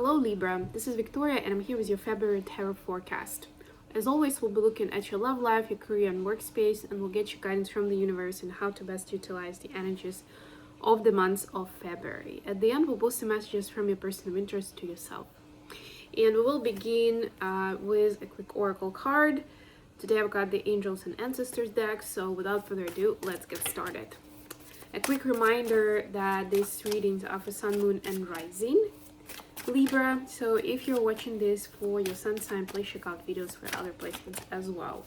Hello Libra, this is Victoria and I'm here with your February tarot forecast. As always, we'll be looking at your love life, your career and workspace, and we'll get you guidance from the universe on how to best utilize the energies of the months of February. At the end, we'll post some messages from your person of interest to yourself. And we will begin with a quick oracle card. Today I've got the Angels and Ancestors deck, so without further ado, let's get started. A quick reminder that these readings are for Sun, Moon and Rising Libra, so if you're watching this for your sun sign, please check out videos for other placements as well.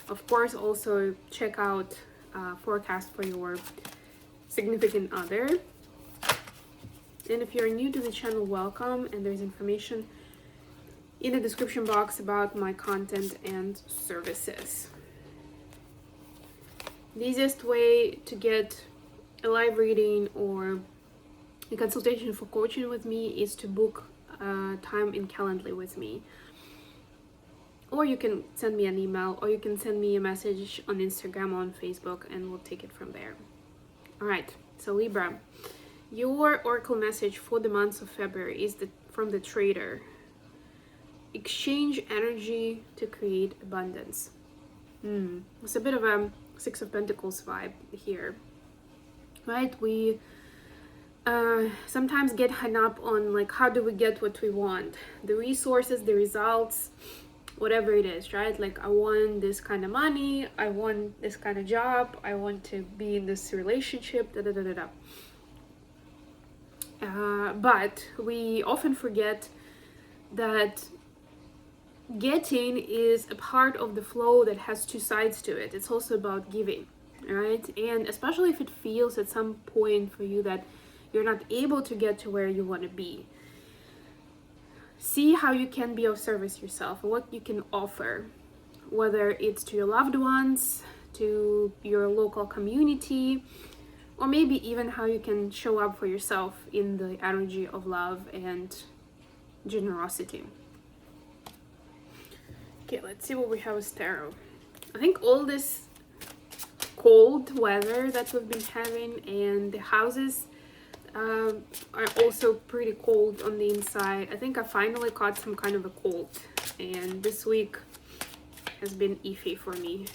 Of course, also check out forecast for your significant other. And if you're new to the channel, welcome, and there's information in the description box about my content and services. The easiest way to get a live reading or a consultation for coaching with me is to book time in Calendly with me. Or you can send me an email, or you can send me a message on Instagram or on Facebook, and we'll take it from there. Alright, so Libra, your oracle message for the month of February is from the Trader. Exchange energy to create abundance. It's a bit of a Six of Pentacles vibe here. Right? We sometimes get hung up on like, how do we get what we want? The resources, the results, whatever it is, right? Like, I want this kind of money, I want this kind of job, I want to be in this relationship, but we often forget that getting is a part of the flow that has two sides to it. It's also about giving, right? And especially if it feels at some point for you that you're not able to get to where you want to be, see how you can be of service yourself and what you can offer, whether it's to your loved ones, to your local community, or maybe even how you can show up for yourself in the energy of love and generosity. Okay, let's see what we have with tarot. I think all this cold weather that we've been having and the houses are also pretty cold on the inside. I think I finally caught some kind of a cold, and this week has been iffy for me.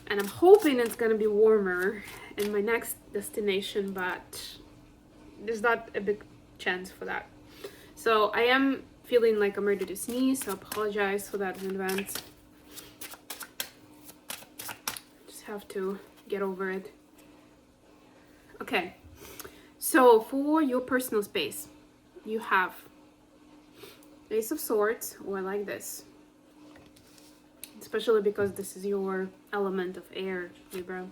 And I'm hoping it's gonna be warmer in my next destination, but there's not a big chance for that. So I am feeling like I'm ready to sneeze, so I apologize for that in advance. Just have to get over it. Okay. So for your personal space, you have Ace of Swords, or like this, especially because this is your element of air, Libra.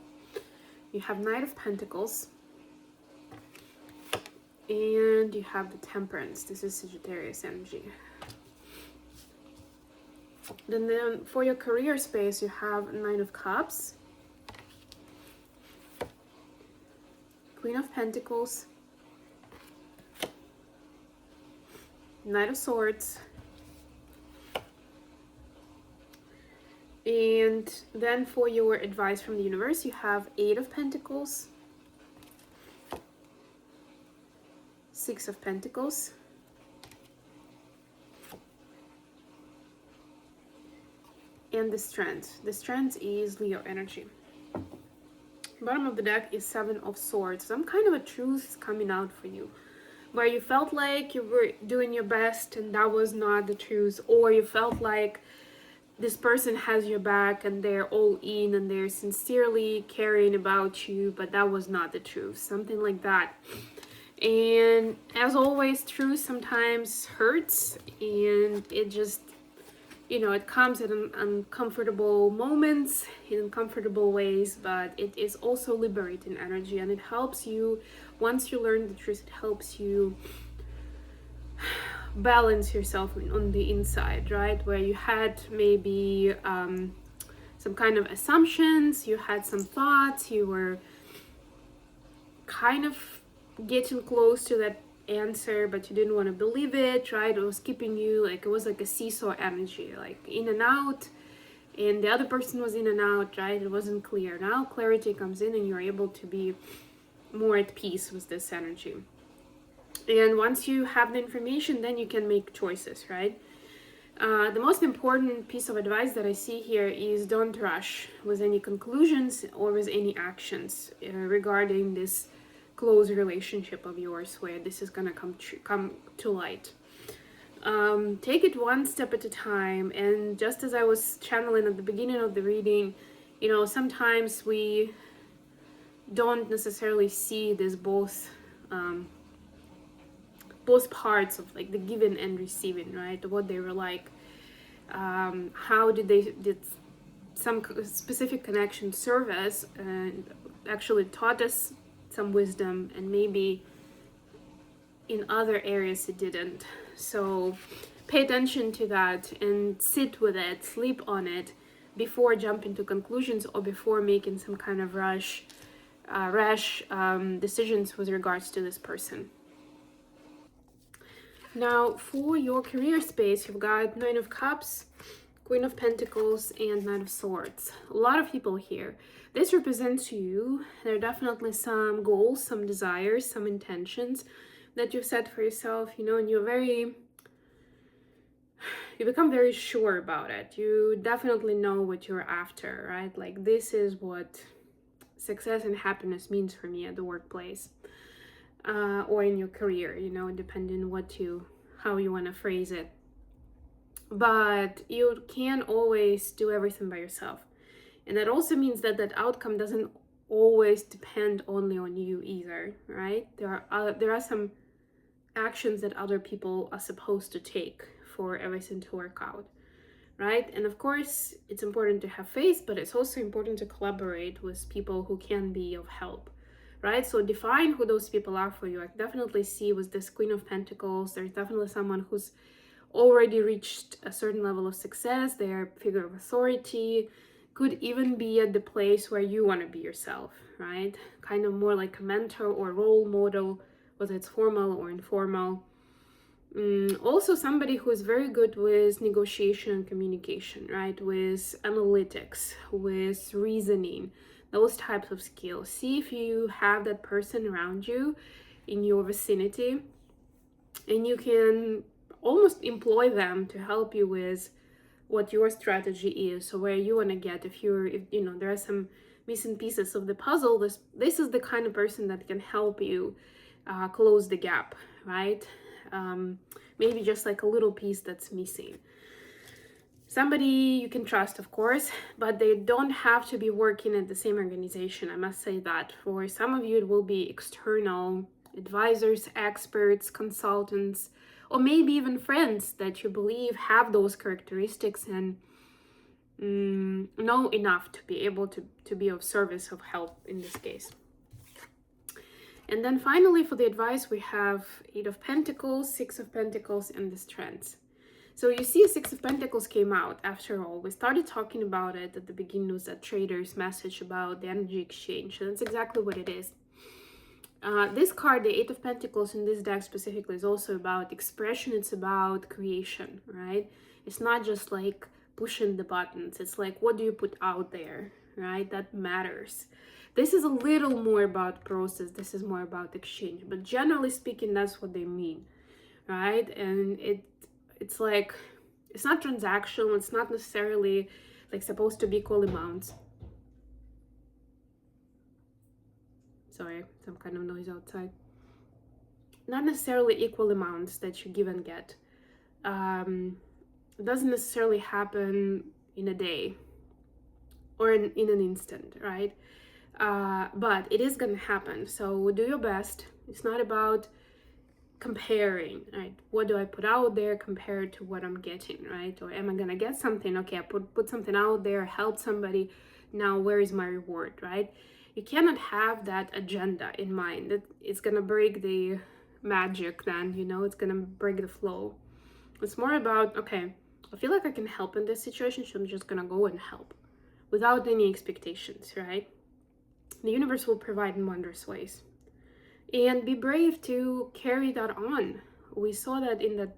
You have Knight of Pentacles, and you have the Temperance. This is Sagittarius energy. Then for your career space, you have Nine of Cups, Queen of Pentacles, Knight of Swords, and then for your advice from the universe, you have Eight of Pentacles, Six of Pentacles, and the Strength. The Strength is Leo energy. Bottom of the deck is Seven of Swords. Some kind of a truth is coming out for you, where you felt like you were doing your best and that was not the truth, or you felt like this person has your back and they're all in and they're sincerely caring about you, but that was not the truth. Something like that. And as always, truth sometimes hurts, and it just, you know, it comes at uncomfortable moments, in uncomfortable ways, but it is also liberating energy, and it helps you, once you learn the truth, it helps you balance yourself on the inside, right? Where you had maybe some kind of assumptions, you had some thoughts, you were kind of getting close to that answer, but you didn't want to believe it, right? It was keeping you, like, it was like a seesaw energy, like in and out, and the other person was in and out, right? It wasn't clear. Now clarity comes in and you're able to be more at peace with this energy. And once you have the information, then you can make choices, right? The most important piece of advice that I see here is don't rush with any conclusions or with any actions regarding this close relationship of yours where this is going to come to light. Take it one step at a time. And just as I was channeling at the beginning of the reading, sometimes we don't necessarily see this both parts of like the giving and receiving, right? What they were like, how did some specific connection serve us and actually taught us some wisdom, and maybe in other areas it didn't. So pay attention to that and sit with it, sleep on it before jumping to conclusions or before making some kind of rash decisions with regards to this person. Now, for your career space, you've got Nine of Cups, Queen of Pentacles, and Knight of Swords. A lot of people here. This represents you. There are definitely some goals, some desires, some intentions that you've set for yourself, and you become very sure about it. You definitely know what you're after, right? Like, this is what success and happiness means for me at the workplace. Or in your career, depending how you want to phrase it. But you can't always do everything by yourself. And that also means that outcome doesn't always depend only on you either, right? There are some actions that other people are supposed to take for everything to work out, right? And of course, it's important to have faith, but it's also important to collaborate with people who can be of help. Right? So define who those people are for you. I definitely see with this Queen of Pentacles, there's definitely someone who's already reached a certain level of success. They're a figure of authority, could even be at the place where you want to be yourself, right? Kind of more like a mentor or role model, whether it's formal or informal. Also somebody who is very good with negotiation and communication, right? With analytics, with reasoning, those types of skills. See if you have that person around you in your vicinity, and you can almost employ them to help you with what your strategy is, so where you want to get. If there are some missing pieces of the puzzle, this is the kind of person that can help you close the gap, right? Maybe just like a little piece that's missing. Somebody you can trust, of course, but they don't have to be working at the same organization. I must say that for some of you, it will be external advisors, experts, consultants, or maybe even friends that you believe have those characteristics and know enough to be able to be of service, of help in this case. And then finally, for the advice, we have Eight of Pentacles, Six of Pentacles, and the Strength. So you see, Six of Pentacles came out after all. We started talking about it at the beginning with that trader's message about the energy exchange. And that's exactly what it is. This card, the Eight of Pentacles in this deck specifically, is also about expression. It's about creation, right? It's not just like pushing the buttons. It's like, what do you put out there, right? That matters. This is a little more about process. This is more about exchange. But generally speaking, that's what they mean, right? And it's like, it's not transactional. It's not necessarily like supposed to be equal amounts. Sorry, some kind of noise outside. Not necessarily equal amounts that you give and get. It doesn't necessarily happen in a day or in an instant, right? But it is going to happen. So do your best. It's not about comparing, right? What do I put out there compared to what I'm getting, right? Or am I going to get something? Okay, I put something out there, help somebody. Now, where is my reward, right? You cannot have that agenda in mind. That it's going to break the magic then, it's going to break the flow. It's more about, okay, I feel like I can help in this situation, so I'm just going to go and help without any expectations, right? The universe will provide in wondrous ways. And be brave to carry that on. We saw that in that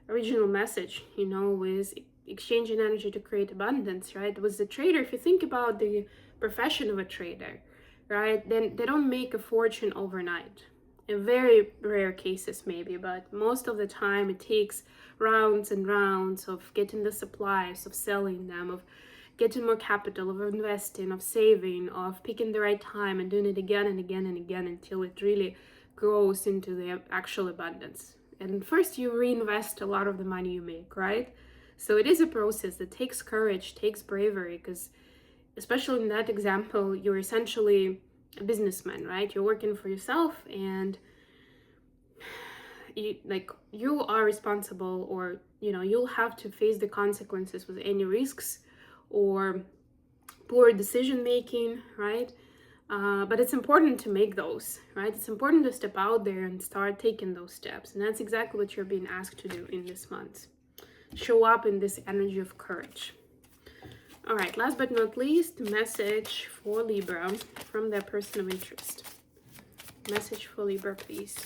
original message, with exchanging energy to create abundance, right? With the trader, if you think about the profession of a trader, right, then they don't make a fortune overnight. In very rare cases maybe, but most of the time it takes rounds and rounds of getting the supplies, of selling them, of getting more capital, of investing, of saving, of picking the right time and doing it again and again and again until it really grows into the actual abundance. And first you reinvest a lot of the money you make, right? So it is a process that takes courage, takes bravery, because especially in that example, you're essentially a businessman, right? You're working for yourself, and you are responsible, or you'll have to face the consequences with any risks or poor decision making, right? But it's important to make those, right? It's important to step out there and start taking those steps, and that's exactly what you're being asked to do in this month. Show up in this energy of courage. All right, last but not least, message for Libra from their person of interest. Message for Libra, please.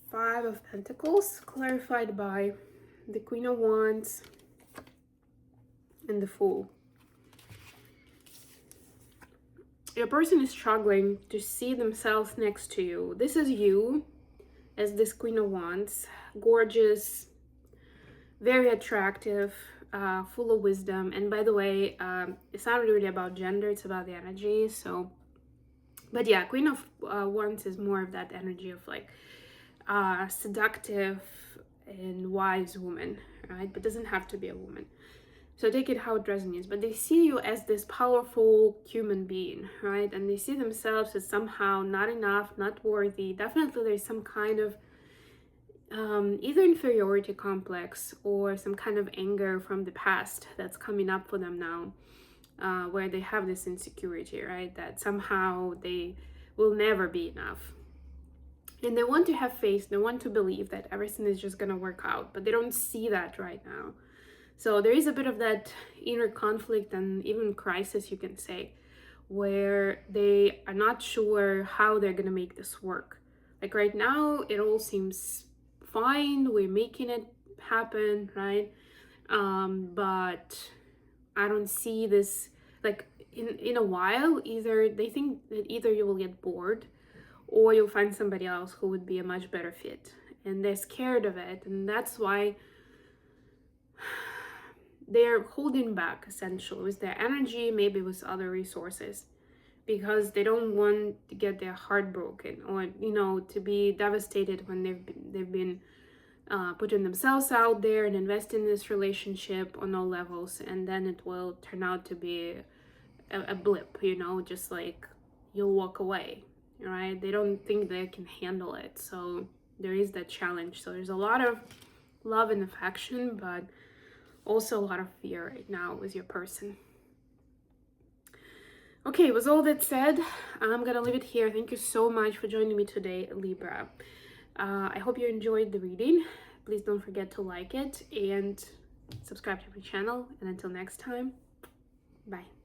Five of Pentacles, clarified by the Queen of Wands and the Fool. Your person is struggling to see themselves next to you. This is you as this Queen of Wands, gorgeous, very attractive, full of wisdom. And by the way, it's not really about gender, it's about the energy. So, but yeah, Queen of Wands is more of that energy of like seductive and wise woman, right? But doesn't have to be a woman. So take it how it resonates, but they see you as this powerful human being, right? And they see themselves as somehow not enough, not worthy. Definitely there's some kind of either inferiority complex or some kind of anger from the past that's coming up for them now, where they have this insecurity, right? That somehow they will never be enough. And they want to have faith, they want to believe that everything is just gonna work out, but they don't see that right now. So there is a bit of that inner conflict and even crisis, you can say, where they are not sure how they're going to make this work. Like right now, it all seems fine. We're making it happen, right? But I don't see this, like in a while, either they think that either you will get bored or you'll find somebody else who would be a much better fit. And they're scared of it. And that's why they're holding back essentially with their energy, maybe with other resources, because they don't want to get their heart broken or to be devastated when they've been putting themselves out there and investing in this relationship on all levels, and then it will turn out to be a blip, just like you'll walk away, right? They don't think they can handle it. So there is that challenge. So there's a lot of love and affection, but also a lot of fear right now with your person. Okay, with all that said, I'm gonna leave it here. Thank you so much for joining me today, Libra. I hope you enjoyed the reading. Please don't forget to like it and subscribe to my channel. And until next time, bye.